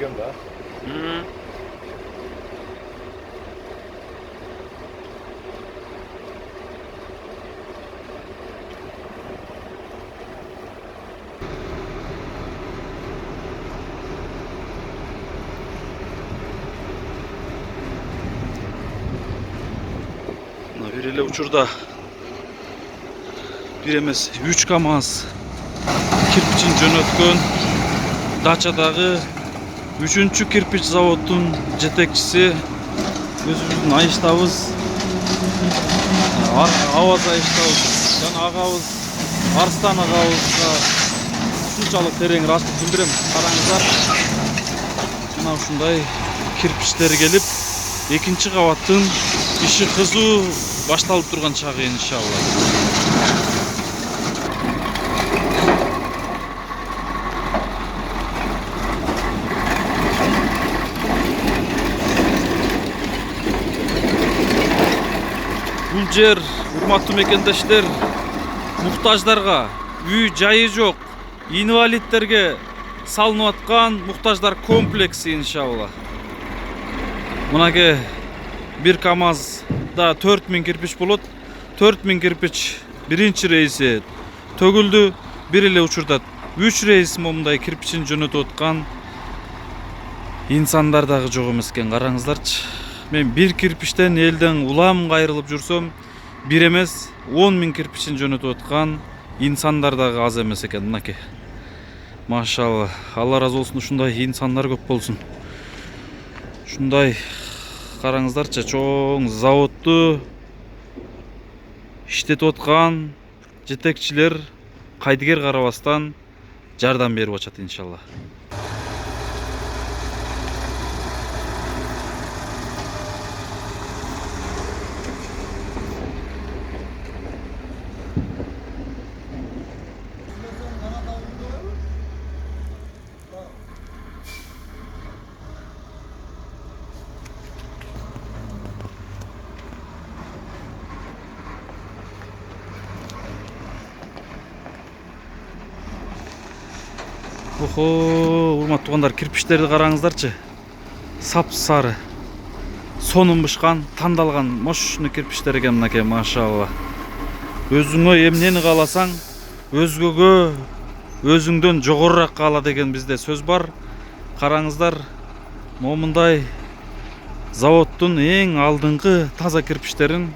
Görüyorum da. Bir ile uçurda bir emes 3 kamaz kirpiçin jönötkөн Дачадагы 3-чү кирпич заводдун жетекчиси өзүбүздүн айыштабыз Аваз айыштабыз жана агабыз Арстан агабызга ушунчалык терең ырахмат билдирем. Караңыздар, жана ушундай кирпичтер келип экинчи кабаттын иши кызуу башталып турган чагы иншалла. Бул жер, урматтуу мекендештер, муктаждарга, үй жайы жок, инвалидтерге салынып аткан муктаждар комплекси иншалла. Мынаке бир КамАЗда 4000 кирпич болот. 4000 кирпич биринчи рейси төгүлдү. Бир эле учурда 3 рейс момундай кирпичин жөнөтүп аткан инсандар дагы жок эмес экен. Караңыздарчы. Мен бир кирпичтен элден улам кайрылып жүрсөм, бир эмес 10.000 кирпичин жөнөтүп аткан инсандар дагы аз эмес экен. Мынаке. Машалла. Алла разы болсун, ушундай инсандар көп болсун. Ушундай караңыздарчы, чоң заводду иштетип аткан жетекчилер кайдыгер карабастан жардам берип атышат иншалла. Охо, урматтуу туугандар, кирпичтерди караңыздарчы. Сап-сары, сонун бышкан, тандалган мощный кирпичтер экен мынаке, машалла. Өзүңө эмнени кааласаң, өзгөгө өзүңдөн жогорураак каала деген бизде сөз бар. Караңыздар, момундай заводдун эң алдыңкы таза кирпичтерин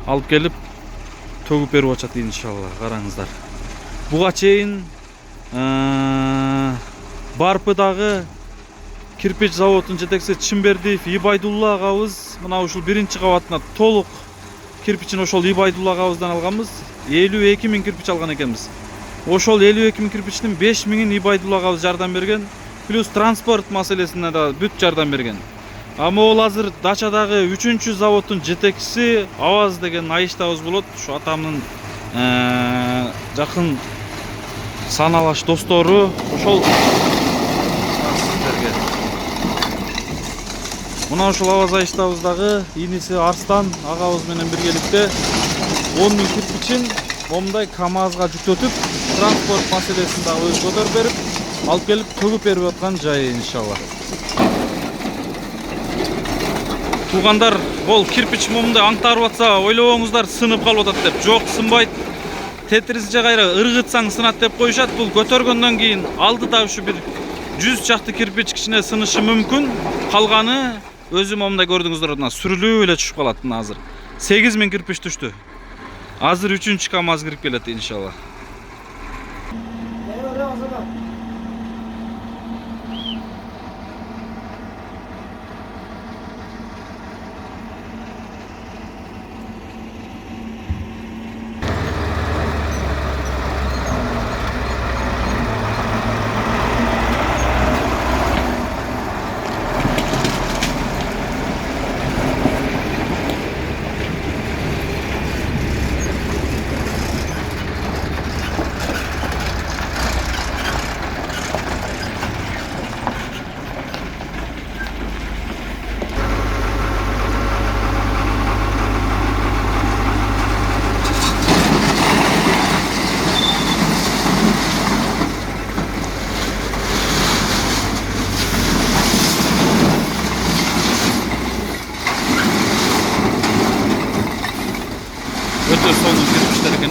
алып келип төгүп берип атышат иншалла. Караңыздар. Буга чейин Барпыдагы кирпич заводунун жетекчиси Чымбердиев Ибайдулла агабыз мына ушул биринчи кабатына толук кирпичин ошол Ибайдулла агабыздан алганбыз. 52.000 кирпич алган экенбиз. Ошол 52.000 кирпичтин 5.000-ин Ибайдулла агабыз жардам берген, плюс транспорт маселесине да бүт жардам берген. А могул азыр Дачадагы 3-чү заводдун жетекчиси Аваз деген айыштабыз болот. Ушу атамдын жакын саналаш достору ошол сиздерге. Мына ошол Аваз айыштабыздагы иниси Арстан агабыз менен биргеликте 10.000 кирпичин момундай КамАЗга жүктөтүп, транспорт маселесин дагы өз көтөрүп берип, алып келип төгүп берип аткан жайы иншалла. Туугандар, бул кирпич момундай аңтарып атса, ойлобоңуздар сынып калып атат деп. Жок, сынбайт. Тетриси же кайра ыргытсаң сынат деп коюшат. Бул көтөргөндөн кийин алдыда ушу бир 100 чакты кирпич кичине сынышы мүмкүн. Калганы өзү момундай көрдүңүздөр, мына сүрүлүп эле түшүп калат. Мына азыр 8000 кирпич түштү. Азыр 3-чү КамАЗ кирип келет иншалла.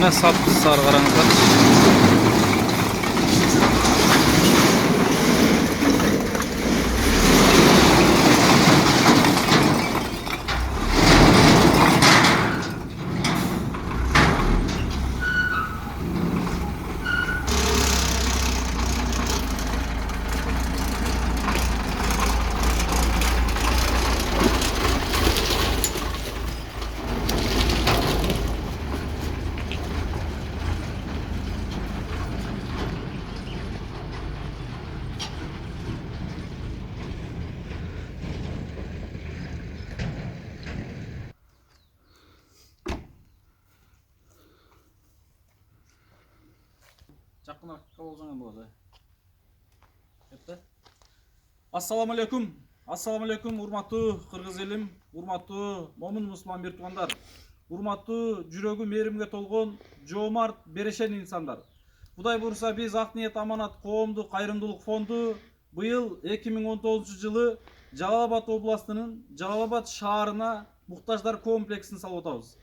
эле сапсыз сары караңыздар. Жақынырақ болсаң болады. Кетті. Ассаламу алейкум, урматтуу кыргыз элим, урматтуу момун мусулман бир туугандар, урматтуу жүрөгү мээримге толгон, жоомарт, берешен инсандар. Кудай буйруса биз Ак Ниет Аманат коомдук кайрымдуулук фонду быйыл 2019-жылы Жалал-Абад областынын Жалал Абад шаарына муктаждар комплексин салып атабыз.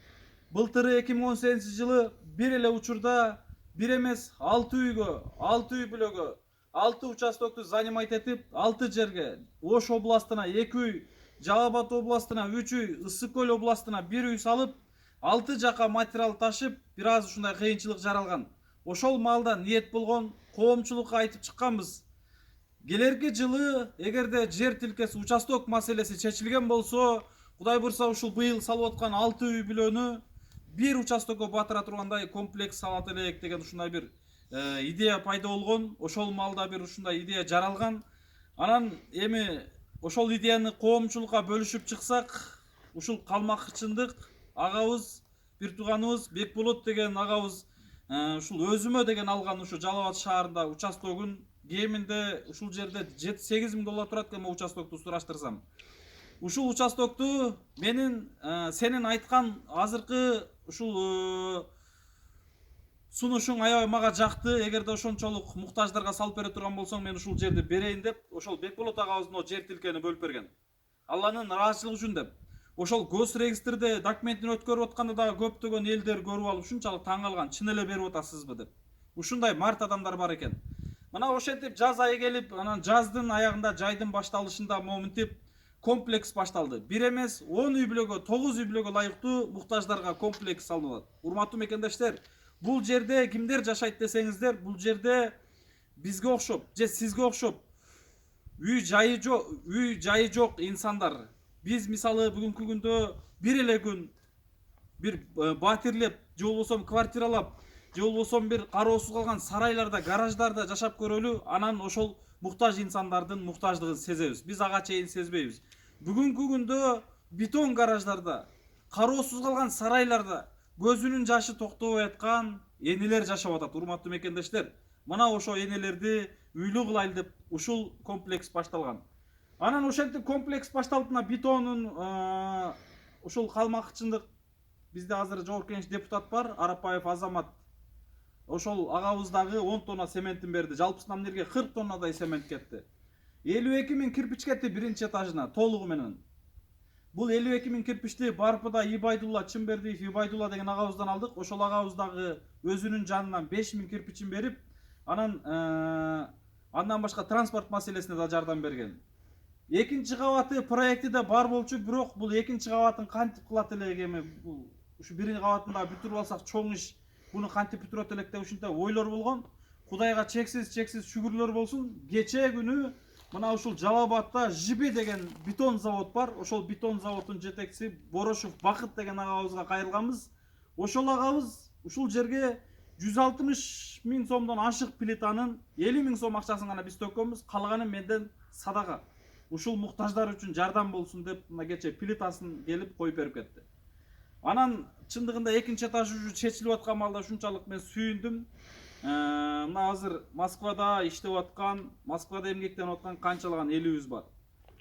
Былтыры 2018-жылы бир эле учурда бир эмес 6 үйгө, 6 үй бүлөгө, 6 участокту занимать этип, 6 жерге, Ош областына 2 үй, Жалал Абад областына 3 үй, Ысык Көл областына 1 үй салып, 6 жака материал ташып, бир аз ушундай кыйынчылык жаралган. Ошол маалда ниет болгон коомчулукка айтып чыкканбыз. Келерки жылы эгерде жер тилкеси, участок маселеси чечилген болсо, Кудай буйруса ушул быйыл салып аткан 6 үй бүлөнү бир участокко батыра тургандай комплекс салат элек деген ушундай бир идея пайда болгон. Ошол маалда бир ушундай идея жаралган. Анан эми ошол идеяны коомчулукка бөлүшүп чыксак, ушул Калмакчындык агабыз, бир тууганыбыз Бекболот деген агабыз ушул өзүмө деген алган ушу Жалал Абад шаарында участогун кеминде ушул жерде 7-8 миң доллар турат экен участокту сураштырсам. Ушул участокту менин сенин айткан азыркы ушул сунушуң аябай мага жакты. Эгерде ошончолук муктаждарга салып бере турган болсоң, мен ушул жерди берейин деп, ошол Бекболот агабыздын жер тилкени бөлүп берген. Алланын ыраазычылыгы үчүн деп. Ошол гос регистрде документин өткөрүп атканда дагы көптөгөн элдер көрүп алып ушунчалык таң калган, чын эле берип атасызбы деп. Ушундай март адамдар бар экен. Мына ошентип жаз айы келип, анан жаздын аягында, жайдын башталышында моминтип комплекс башталды. Бир эмес 10 үй бүлөгө, 9 үй бүлөгө лайыктуу муктаждарга комплекс салынат. Урматтуу мекендештер, бул жерде кимдер жашайт десеңиздер, бул жерде бизге окшоп, же сизге окшоп үй жайы жок инсандар. Биз мисалы бүгүнкү күндө бир эле күн бир батирлеп, же болбосо квартиралап, же болбосо бир кароосуз калган сарайларда, гараждарда жашап көрөлү, анан ошол муктаж инсандардын муктаждыгын сезебиз. Биз ага чейин сезбейбиз. Бүгүнкү күндө бетон гараждарда, кароосуз калган сарайларда көзүнүн жашы токтобой аткан энелер жашап атат. Урматтуу мекендештер, мына ошо энелерди үйлүү кылайлы деп ушул комплекс башталган. Анан ошентип комплекс башталып, мына бетонун ушул Калмакчындык, бизде азыр жогорку кеңеш депутат бар, Арапаев Азамат. Ошол агабыздагы 10 тонна цементин берди. Жалпысынан эмнеге 40 тоннадай цемент кетти. 52 миң кирпич кетти биринчи этажына толугу менен. Бул 52 миң кирпичти Барпыда Ибайдулла Чымбердиев Ибайдулла деген агабыздан алдык. Ошол агабыздагы өзүнүн жанынан 5 миң кирпичин берип, андан башка транспорт маселесине да жардам берген. Экинчи кабаты проекти да бар болчу, бирок бул экинчи кабатын кантип кылат элек, эми бул ушу биринчи кабатында бүтүрүп алсак чоң иш, буну кантип бүтүрөт элек деп ушундай ойлор болгон. Кудайга чексиз шүгүрлөр болсун. Кечээ күнү мына ушул Жалал Абадта Жиби деген бетон завод бар. Ошол бетон заводдун жетекчиси Борошов Бакыт деген агабызга кайрылганбыз. Ошол агабыз ушул жерге 160 миң сомдон ашык плитанын 50 миң сом акчасын гана биз төккөнбүз. Калганы менден садага. Ушул муктаждар үчүн жардам болсун деп мына кечээ плитасын келип коюп берип кетти. Анан чындыгында экинчи этаж уже чечилип аткан маалда ушунчалык мен сүйүндүм. Мына азыр Москвада иштеп аткан, Москвада эмгектенип аткан канчалаган элибиз бар.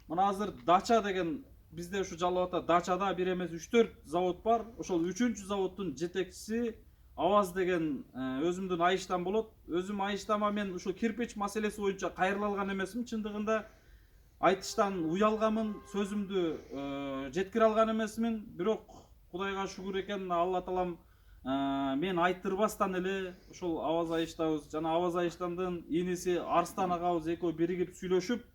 Мына азыр Дача деген бизде ушу Жалал Абадта Дачада бир эмес 3-4 завод бар. Ошол 3-чү заводдун жетекчиси Аваз деген өзүмдүн айыштан болот. Өзүм айыштама мен ушул кирпич маселеси боюнча кайрыла алган эмесмин. Чындыгында айтыштан уялганмын, сөзүмдү жеткире алган эмесмин. Бирок Кудайга шүгүр экен, Алла таалам Мен айттырбастан эле ошол Аваз Айыштабыз жана Аваз Айыштандын иниси Арстан агабыз экөө биригип сүйлөшүп,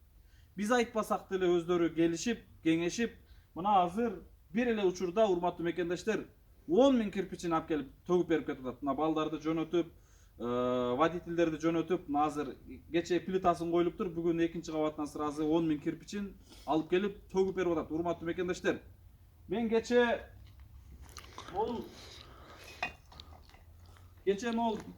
биз айтпасак деле өздөрү келишип, кеңешип, мына азыр бир эле учурда урматтуу мекендештер 10 000 кирпичин алып келип төгүп берип кетип атат. Мына балдарды жөнөтүп, водительдерди жөнөтүп, мына азыр кече плитасын коюлуптур. Бүгүн экинчи кабатынан сразу 10 000 кирпичин алып келип төгүп берип атат. Урматтуу мекендештер, мен кече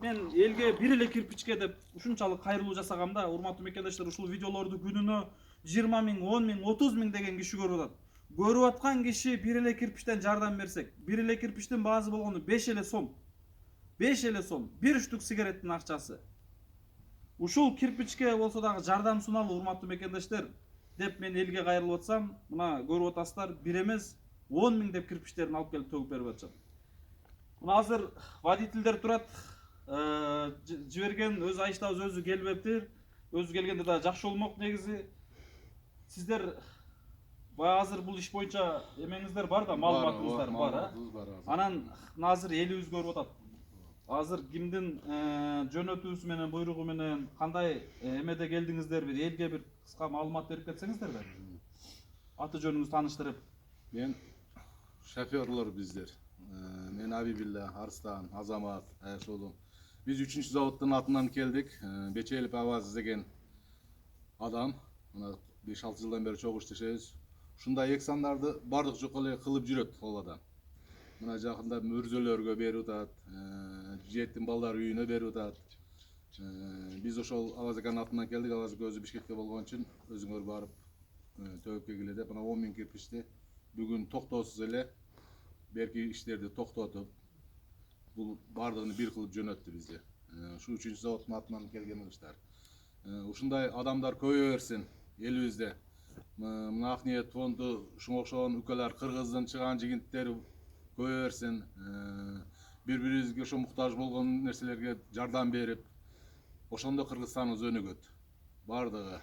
мен элге бир эле кирпичке деп ушунчалык кайрылуу жасагам да. Урматтуу мекендештер, ушул видеолорду күнүнө 20 000, 10 000, 30 000 деген киши көрүп атат. Көрүп аткан киши бир эле кирпичтен жардам берсек, бир эле кирпичтин баазы болгону 5 эле сом. 5 эле сом, бир штук сигареттин акчасы. Ушул кирпичке болсо дагы жардам суналуу урматтуу мекендештер деп мен элге кайрылып атсам, мына көрүп атасыздар, бир эмес 10 000 деп кирпичтерин алып келип төгүп берип атышат. Мына азыр водительдер турат, жиберген өз Айыштабыз өзү келбептир. Өзү келгенде да жакшы болмок негизи. Сиздер баягы азыр бул иш боюнча эмеңиздер бар да, маалыматыңыздар бар, Анан азыр элибиз көрүп атат. Азыр кимдин жөнөтүүсү менен, буйругу менен кандай эмеде келдиңиздер, бир элге бир кыска маалымат берип кетсеңиздер. Аты жөнүңүздү тааныштырып. Мен шофёрлор биздер. Мен Абибилла, Арстан, Азамат, Айшолу. Биз 3-чү заводдун атынан келдик. Бечелип Аваз деген адам. Мына 5-6 жылдан бери чогуу иштешебиз. Ушундай эксандарды бардык жокко эле кылып жүрөт ал адам. Мына жакында мөрзөлөргө берип атат, жетим балдар үйүнө берип атат. Биз ошол Аваз аканын атынан келдик. Аваз ака өзү Бишкекте болгон үчүн өзүңөр барып төгүп келгиле деп, мына 10 000 кирпичти бүгүн токтоосуз эле берки иштерди токтотуп, бул бардыгын бир кылып жөнөттү бизде. Ушу 3-чү заводдун атынан келген кыздар. Ушундай адамдар көбөйө берсин элибизде. Мына ак ниет фонду ушунга окшогон үкөлөр, Кыргыздын чыган жигиттери көбөйө берсин. Бири-бирибизге ошо муктаж болгон нерселерге жардам берип, ошондо Кыргызстаныбыз өнүгөт. Бардыгы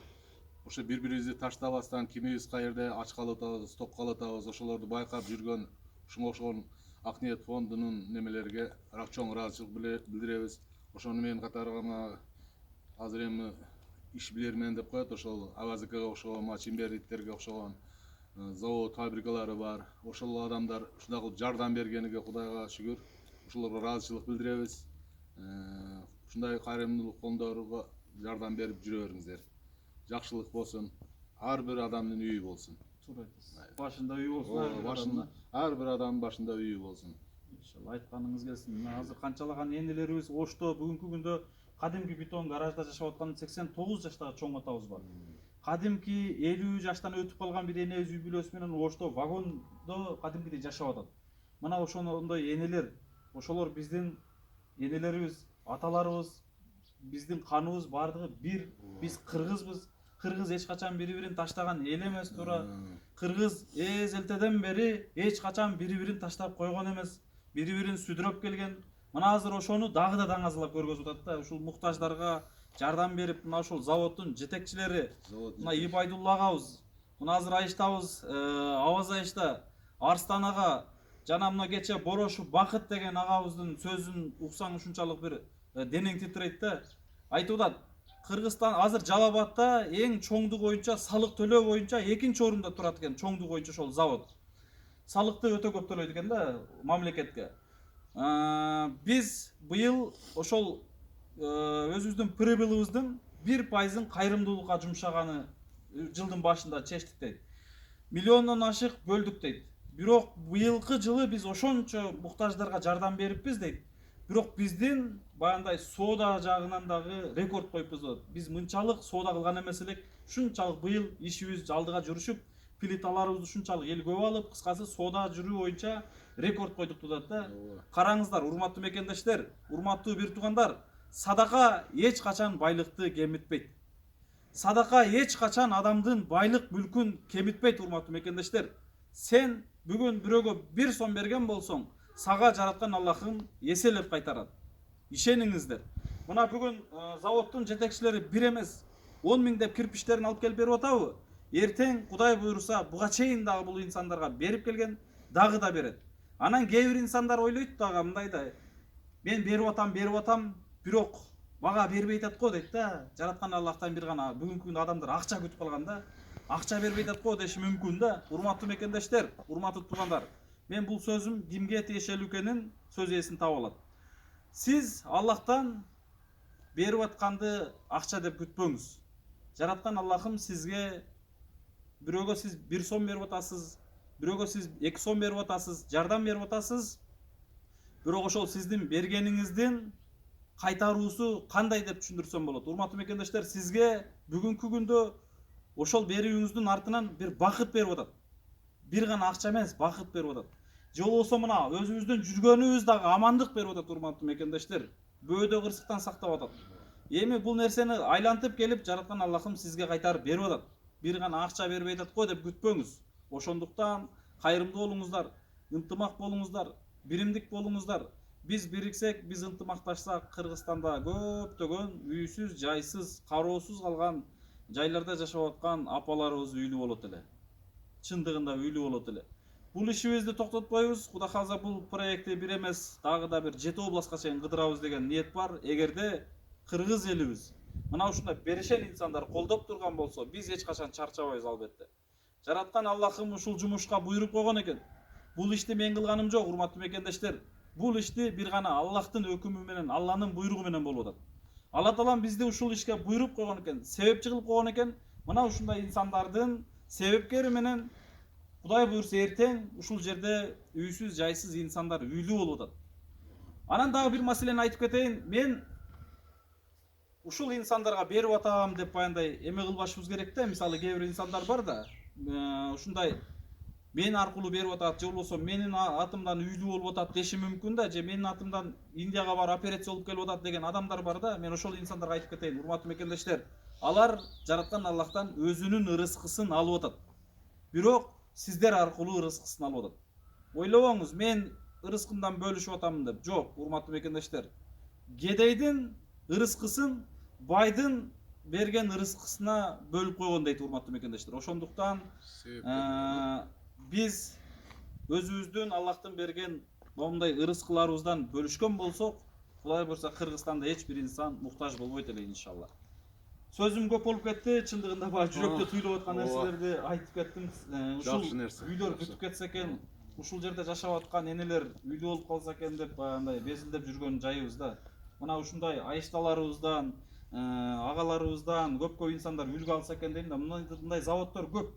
ошо бири-бирибизди таштабастан, кимибиз каерде ач калып атабыз, ток калып атабыз, ошолорду байкап жүргөн ушунга окшогон ак ниет фондунун немелерге чоң ыраазычылык билдиребиз. Ошону менен катарына азыр эми иш билермен деп коет, ошол Аваз акага окшогон, Чимберликтерге окшогон завод, фабрикалары бар. Ошол адамдар ушундай кылып жардам бергениге Кудайга шүгүр. Ошолорго ыраазычылык билдиребиз. Ушундай кайрымдуулук фонддорго жардам берип жүрө бериңиздер. Жакшылык болсун, ар бир адамдын үйү болсун. Башында үй болсун. Ар бир адамдын башында үйү болсун. Иншалла айтканыңыз келсин. Азыр канчалаган энелерибиз Ошто бүгүнкү күндө кадимки бетон гаражда жашап аткан 89 жаштагы чоң атабыз бар. Кадимки 50 жаштан өтүп калган бир энебиз үй бүлөсү менен Ошто вагондо кадимкидей жашап атат. Мына ошондой энелер, ошолор биздин энелерибиз, аталарыбыз, биздин каныбыз бардыгы бир. Биз кыргызбыз. Кыргыз эч качан бири-бирин таштаган эл эмес туура. Кыргыз эзелтеден бери эч качан бири-бирин таштап койгон эмес. Бири-бирин сүдүрөп келген. Мына азыр ошону дагы да даңазалап көргөзүп атат да. Ушул муктаждарга жардам берип, мына ушул заводдун жетекчилери, мына Ибайдулла агабыз, мына азыр Айыштабыз, Аваз Айышта, Арстан ага, жана мына кече Борошов Бакыт деген агабыздын сөзүн уксаң ушунчалык бир денең титирейт да. Айтып атат, Кыргызстан азыр Жалал Абадта эң чоңдук боюнча салык төлөө боюнча экинчи орунда турат экен, чоңдук боюнча ошол завод. Салыкты өтө көп төлөйт экен да мамлекетке. Биз быйыл ошол өзүбүздүн прибылыбыздын 1%-ын кайрымдуулукка жумшаганы жылдын башында чечтик дейт. Миллиондон ашык бөлдүк дейт. Бирок быйылкы жылы биз ошончо муктаждарга жардам бериппиз дейт. Бирок биздин баягындай соода жагынан дагы рекорд коюппуз дейт. Биз мынчалык соода кылган эмес элек, ушунчалык быйыл ишибиз алдыга жүрүшүп, плиталарыбызды ушунчалык эл көп алып, кыскасы соода жүрүү боюнча рекорд койдук дейт да. Караңыздар, урматтуу мекендештер, урматтуу бир туугандар, садака эч качан байлыкты кемитпейт. Садака эч качан адамдын байлык мүлкүн кемитпейт, урматтуу мекендештер. Сен бүгүн бирөөгө 1 сом берген болсоң, сага жараткан Аллахым эселеп кайтарат. Ишениңиздер. Мына бүгүн заводдун жетекчилери бир эмес 10 000 деп кирпичтерин алып келип берип атабы? Эртең Кудай буйруса буга чейин дагы бул инсандарга берип келген, дагы да берет. Анан кээ бир инсандар ойлойт дагы мындай да, мен берип атам, бирок бага бербей атат го дейт да. Жараткан Аллахтан бир гана бүгүнкү күндө адамдар акча күтүп калган да. Акча бербей атат го деши мүмкүн да. Урматтуу мекендештер, урматтуу туугандар. Мен бул сөзүм кимге тиешелүү экенин сөз ээсин таап алат. Сиз Аллахтан берип атканды акча деп күтпөңүз. Жараткан Аллахым сизге, бирөөгө сиз 1 сом берип атасыз, бирөөгө сиз 2 сом берип атасыз, жардам берип атасыз. Бирок ошол сиздин бергениңиздин кайтаруусу кандай деп түшүндүрсөм болот? Урматтуу мекендештер, сизге бүгүнкү күндө ошол берүүңүздүн артынан бир бакыт берип атат. Бир гана акча эмес, бакыт берип атат. Же болбосо мына өзүбүздүн жүргөнүбүз дагы амандык берип атат, урматтуу мекендештер. Бөөдө кырсыктан сактап атат. Эми бул нерсени айлантып келип жараткан Аллахым сизге кайтарып берип атат. Бир гана акча бербей атат го деп күтпөңүз. Ошондуктан кайрымдуу болуңуздар, ынтымак болуңуздар, биримдик болуңуздар. Биз бириксек, биз ынтымакташсак, Кыргызстанда көптөгөн үйсүз, жайсыз, кароосуз калган жайларда жашап аткан апаларыбыз үйлүү болот эле. Чындыгында үйлүү болот эле. Бул ишибизди токтотпойбуз. Кудай кааласа бул проектти бир эмес, дагы да бир 7 областка чейин кыдырабыз деген ниет бар. Эгерде кыргыз элибиз мына ушундай беришен инсандар колдоп турган болсо, биз эч качан чарчабайбыз албетте. Жараткан Аллахым ушул жумушка буйруп койгон экен. Бул ишти мен кылганым жок, урматтуу мекендештер. Бул ишти бир гана Аллахтын өкүмү менен, Алланын буйругу менен болуп атат. Алла Таалам бизди ушул ишке буйруп койгон экен, себепчи кылып койгон экен. Мына ушундай инсандардын себепкери менен Кудай буйрса эртең ушул жерде үйсүз, жайсыз инсандар үйлүү болуп атат. Анан дагы бир маселени айтып кетейин. Мен ушул инсандарга берип атам деп баяндай эме кылбашыбыз керек да. Мисалы кээ бир инсандар бар да, ушундай мен аркылуу берип атат, же болбосо менин атымдан үйлүү болуп атат деши мүмкүн да, же менин атымдан Индияга барып операция болуп келип атат деген адамдар бар да. Мен ошол инсандарга айтып кетейин, урматтуу мекендештер. Алар жараткан Аллахтан өзүнүн ырыскысын алып атат. Бирок сиздер аркылуу ырыскысын алып атат. Ойлобоңуз, мен ырыскымдан бөлүшүп атамын деп. Жок, урматтуу мекендештер. Кедейдин ырыскысын байдын берген ырыскысына бөлүп койгон дейт, урматтуу мекендештер. Ошондуктан биз өзүбүздүн Аллахтын берген момундай ырыскыларыбыздан бөлүшкөн болсок, Кудай буйрса Кыргызстанда эч бир инсан муктаж болбойт эле, иншалла. Сөзүм көп болуп кетти, чындыгында баа жүрөктө туйлуп аткан нерселерди айтып кеттим. Ушул үйлөр бүтүп кетсе экен, ушул жерде жашап аткан энелер үйлүү болуп калса экен деп баягындай безилдеп жүргөн жайыбыз да. Мына ушундай айышталарыбыздан, агаларыбыздан көп инсандар үлгү алса экен дейм да. Мындай заводдор көп.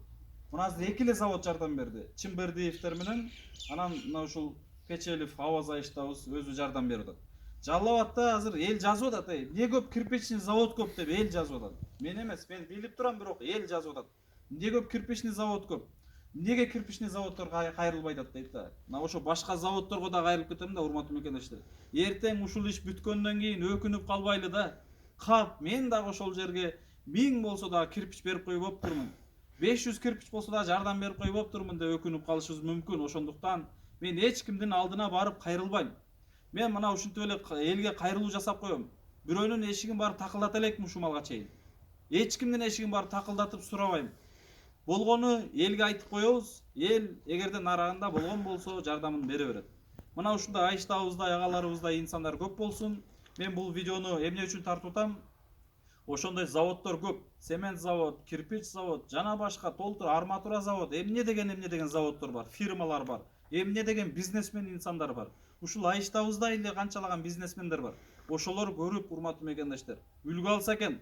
Мына азыр 2 эле завод жардам берди. Чымбердиевтер менен, анан мына ушул Печелев Аваз айыштабыз өзү жардам берип атат. Жалал-Абадта азыр эл жазып атат, эмне көп кирпичный завод көп деп эл жазып атат. Мен эмес, мен билип турам, бирок эл жазып атат. Эмне көп кирпичный завод көп. Эмнеге кирпичный заводдорго кайрылбай атат дейт да. Мына ошо башка заводдорго да кайрылып кетем да, урматтуу мекендештер. Эртең ушул иш бүткөндөн кийин өкүнүп калбайлы да. Кап, мен дагы ошол жерге 1000 болсо да кирпич берип коюп оптурмун. 500 кирпич болсо да жардам берип коюп оптурмун деп өкүнүп калышыбыз мүмкүн. Ошондуктан мен эч кимдин алдына барып кайрылбайм. Мен мына ушинтип эле элге кайрылуу жасап коем. Бирөөнүн эшигин барып такылдата элекмин ушумалга чейин. Эч кимдин эшигин барып такылдатып сурабайм. Болгону элге айтып коебуз. Эл эгерде нарагында болгон болсо жардамын бере берет. Мына ушундай айыштабыздай, агаларыбыздай инсандар көп болсун. Мен бул видеону эмне үчүн тартып атам? Ошондой заводдор көп. Цемент завод, кирпич завод, жана башка толтур арматура завод, эмне деген заводдор бар, фирмалар бар. Эмне деген бизнесмен инсандар бар. Ушул айыштабыздай эле канчалаган бизнесмендер бар. Ошолор көрүп, урматтуу мекендештер, үлгү алса экен,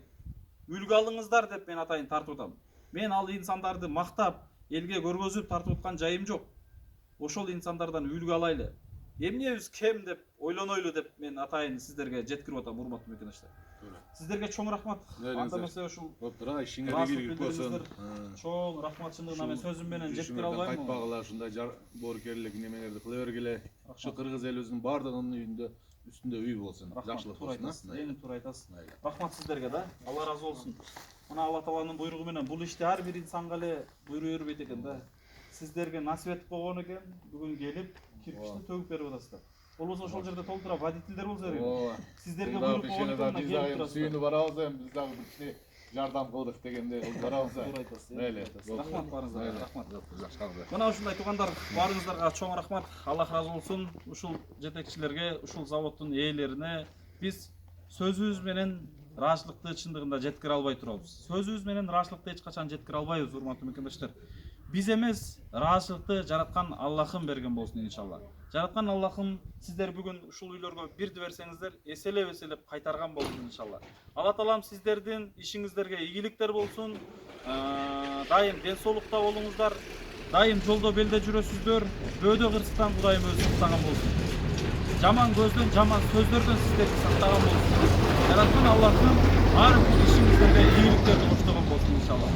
үлгү алыңыздар деп мен атайын тартып атам. Мен ал инсандарды мактап, элге көргөзүп тартып аткан жайым жок. Ошол инсандардан үлгү алайлы. Эмнебиз кем деп ойлонойлу деп мен атайын сиздерге жеткирип атам, урматтуу мекендештер. Сиздерге чоң рахмат. Анда эмесе ушул оптура ишиңерге киргип болсун. Чоң рахмат, чындыгында мен сөзүм менен жеткире албайм. Кайтпагыла, ушундай боорукерлик немелерди кыла бергиле. Ушу кыргыз элибиздин баардыгынын үйүндө үстүндө үй болсун. Жакшылык болсун. Эң туура айтасыз. Рахмат сиздерге да. Алла разы болсун. Мына Алла Тааланын буйругу менен бул ишти ар бир инсанга эле буйруп бербейт экен да. Сиздерге насип этип койгон экен, бүгүн келип кирпичти төгүп берип атасыздар. Болбосо ошол жерде толтура водительдер болсо керек. Сиздерге буйруп койгон экен, келип турасыздар. Сүйүнүп барабыз эми, биз дагы жардам кылдык дегенде барабыз. Мейли. Рахмат барыңыздарга, рахмат. Жакшы. Мына ушундай туугандар, барыңыздарга чоң рахмат. Аллах разы болсун. Ушул жетекчилерге, ушул заводдун ээлерине биз сөзүбүз менен ыраазычылыкты чындыгында жеткире албай турабыз. Сөзүбүз менен ыраазычылыкты эч качан жеткире албайбыз, урматтуу мекендештер. Биз эмес, ыраазычылыкты жараткан Аллахым берген болсун иншалла. Жараткан Аллахым сиздер бүгүн ушул үйлөргө бирди берсеңиздер, эселеп кайтарган болсун иншалла. Алла таалам сиздердин ишиңиздерге ийгиликтер болсун. Дайым ден соолукта болуңуздар. Дайым жолдо белде жүрөсүздөр. Бөөдө кырсыктан Кудайым өзү сактаган болсун. Жаман көздөн, жаман сөздөрдөн сиздерди сактаган болсун. Жараткан Аллахым ар бир ишиңиздерге ийгиликтерди коштогон болсун иншалла.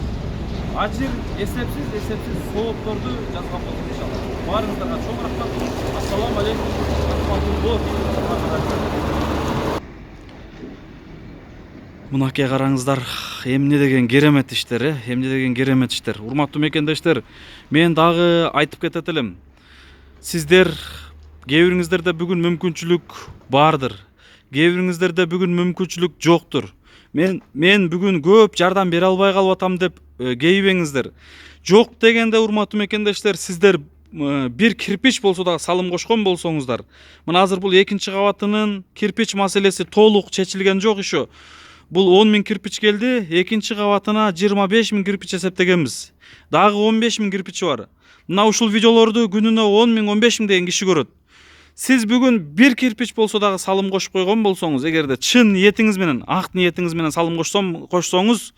Ажир эсепсиз соопторду жазган болсун иншалла. Барыңыздарга чоң рахмат. Ассаламу алейкум. Мынакей караңыздар, эмне деген керемет иштер, эмне деген керемет иштер. Урматтуу мекендештер, мен дагы айтып кетет элем. Сиздер кээ бириңиздерде бүгүн мүмкүнчүлүк бардыр. Кээ бириңиздерде бүгүн мүмкүнчүлүк жоктур. Мен бүгүн көп жардам бере албай калып атам деп кейбеңиздер. Жок дегенде урматтуу мекендештер, сиздер бир кирпич болсо дагы салым кошкон болсоңуздар. Мына азыр бул экинчи кабатынын кирпич маселеси толук чечилген жок еще. Бул 10 000 кирпич келди, экинчи кабатына 25 000 кирпич эсептегенбиз. Дагы 15 000 кирпичи бар. Мына ушул видеолорду күнүнө 10 000, 15 000 деген киши көрөт. Сиз бүгүн бир кирпич болсо дагы салым кошуп койгон болсоңуз, эгерде чын ниетиңиз менен, ак ниетиңиз менен салым кошсоңуз,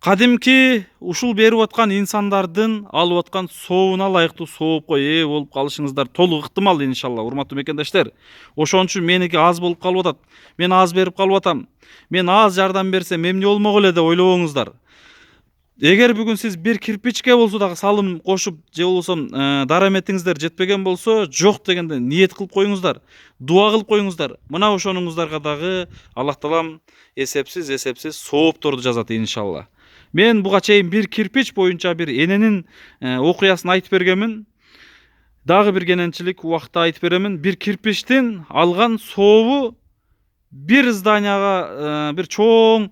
кадимки ушул берип аткан инсандардын алып аткан сообуна ылайыктуу соопко ээ болуп калышыңыздар толук ыктымал иншалла, урматтуу мекендештер. Ошон үчүн меники аз болуп калып атат. Мен аз берип калып атам. Мен аз жардам берсем эмне болмок эле деп ойлобоңуздар. Эгер бүгүн сиз бир кирпичке болсо дагы салым кошуп, же болбосо дараметиңиздер жетпеген болсо, жок дегенде ниет кылып коюңуздар, дуа кылып коюңуздар. Мына ошонуңуздарга дагы Аллах таалам эсепсиз соопторду жазат иншалла. Мен буга чейин бир кирпич боюнча бир эненин окуясын айтып бергенмин. Дагы бир кененчилик убакта айтып беремин. Бир кирпичтин алган сообу бир зданияга бир чоң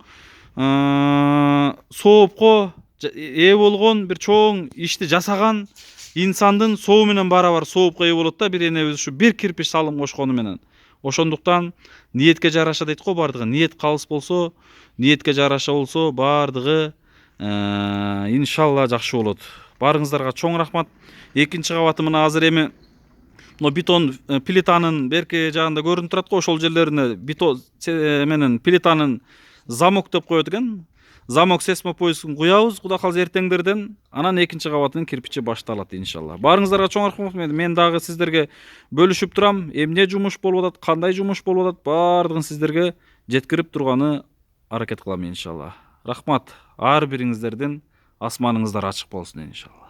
соопко ээ болгон, бир чоң ишти жасаган инсандын сообу менен барабар соопко ээ болот да, бир энебиз ушу бир кирпич салым кошкону менен. Ошондуктан ниетке жараша дейт го бардыгы. Ниет калыс болсо, ниетке жараша болсо бардыгы иншалла жакшы болот. Барыңыздарга чоң рахмат. Экинчи кабаты мына азыр эми бетон плитанын берки жагында көрүнүп турат го, ошол жерлерине бетон менен плитанын замок деп коет экен. Замок сейсмопоискун куябыз, Кудай калса эртеңдерден, анан экинчи кабатынын кирпичи башталат иншалла. Барыңыздарга чоң рахмат. Мен дагы сиздерге бөлүшүп турам. Эмне жумуш болуп атат, кандай жумуш болуп атат, бардыгын сиздерге жеткирип турганы аракет кылам иншалла. Рахмат. Ар бириңиздердин асманыңыздар ачык болсун иншалла.